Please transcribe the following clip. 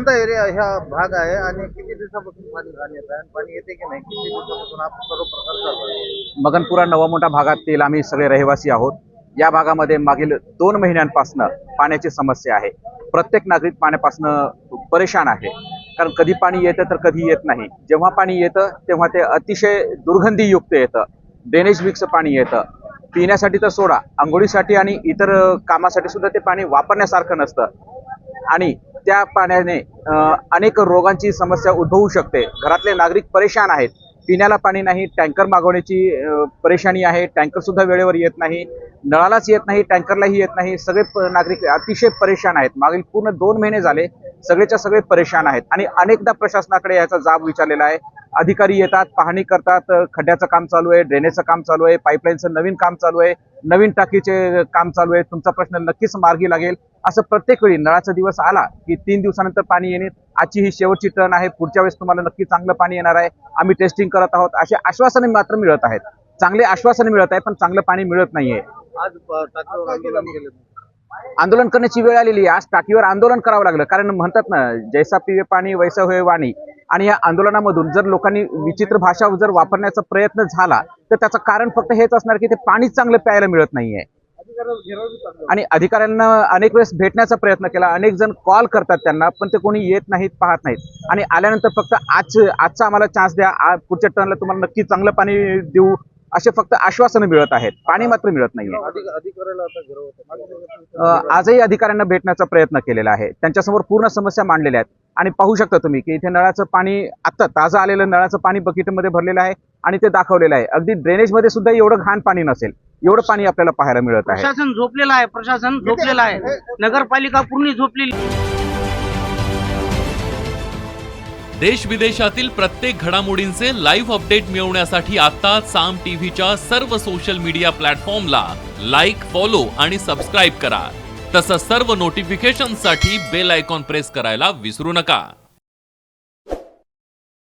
कोणता एरिया ह्या भाग आहे आणि किती दिवसापासून पाणी घाण येत आहे आणि पाणी येते की नाही, किती दिवसापासून आपण सर्व प्रकार चालू आहे? मगनपुरा नवामोठा भागातील आम्ही सगळे रहिवासी आहोत. या भागामध्ये मागील 2 महिन्यांपासून पाण्याची समस्या आहे. प्रत्येक नागरिक पाण्यापासून परेशान आहे, कारण कधी पाणी येतं तर कधी येत नाही. जेव्हा पाणी येतं तेव्हा ते अतिशय दुर्गंधीयुक्त येतं. ड्रेनेज मिक्स पाणी येतं. पिण्यासाठी तर सोडा, आंघोळीसाठी आणि इतर कामासाठी सुद्धा ते पाणी वापरण्यासारखं नसतं आणि त्या पाण्याने अनेक रोगांची समस्या उद्भवू शकते. घरातले नागरिक परेशान आहेत. पिण्याला पाणी नाही, टँकर मागवण्याची परेशानी आहे. टँकर सुद्धा वेळेवर येत नाही, नळालाच येत नाही, टँकरलाही येत नाही. सगळे नागरिक अतिशय परेशान आहेत. मागील पूर्ण 2 महिने झाले सगळेच्या सगळे परेशान आहेत आणि अनेकदा प्रशासनाकडे याचा जाब विचारलेला आहे. अधिकारी येतात, पाहणी करतात, खड्ड्याचं काम चालू आहे, ड्रेनेजचं काम चालू आहे, पाईपलाईनचं नवीन काम चालू आहे, नवीन टाकीचे काम चालू आहे, तुमचा प्रश्न नक्कीच मार्गी लागेल असं प्रत्येक वेळी. नळाचा दिवस आला की 3 दिवसानंतर पाणी येणे, आजची ही शेवटची टर्न आहे, पुढच्या वेळेस तुम्हाला नक्की चांगलं पाणी येणार आहे, आम्ही टेस्टिंग करत आहोत, असे आश्वासने मात्र मिळत आहेत. चांगले आश्वासने मिळत आहे, पण चांगलं पाणी मिळत नाहीये. आज टाकीवर आंदोलन केलं. आंदोलन करण्याची वेळ आलेली आहे. आज टाकीवर आंदोलन करावं लागलं, कारण म्हणतात ना, जैसा पिवे पाणी वैसा होय वाणी. आणि या आंदोलनामधून जर लोकांनी विचित्र भाषा जर वापरण्याचा प्रयत्न झाला तर त्याचं कारण फक्त हेच असणार की ते पाणीच चांगलं प्यायला मिळत नाहीये. आणि अधिकाऱ्यांना अनेक वेळेस भेटण्याचा प्रयत्न केला, अनेक जण कॉल करतात त्यांना, पण ते कोणी येत नाहीत, पाहत नाहीत. आणि आल्यानंतर फक्त आजचा आम्हाला चान्स द्या, पुढच्या टर्नला तुम्हाला नक्की चांगलं पाणी देऊ, असे फक्त आश्वासनं मिळत आहेत, पाणी मात्र मिळत नाहीये. अधिकाऱ्याला आता घरवत आजही अधिकाऱ्यांना भेटण्याचा प्रयत्न केलेला आहे. त्यांच्यासमोर पूर्ण समस्या मांडलेल्या आहेत आणि पाहू शकता तुम्ही की इथे नळाचं पाणी आता ताजं आलेलं नळाचं पाणी बकेटमध्ये भरलेलं आहे आणि ते दाखवलेलं आहे. अगदी ड्रेनेजमध्ये सुद्धा एवढं घाण पाणी नसेल, एवढं पाणी आपल्याला पाहायला मिळत आहे. प्रशासन झोपलेलं आहे, प्रशासन झोपलेलं आहे, नगरपालिका पूर्ण झोपलेली. देश विदेशातील प्रत्येक घडामोडींचे लाईव्ह अपडेट मिळवण्यासाठी आता साम टीव्हीच्या सर्व सोशल मीडिया प्लॅटफॉर्मला लाईक, फॉलो आणि सबस्क्राईब करा. तसंच सर्व नोटिफिकेशनसाठी बेल आयकॉन प्रेस करायला विसरू नका.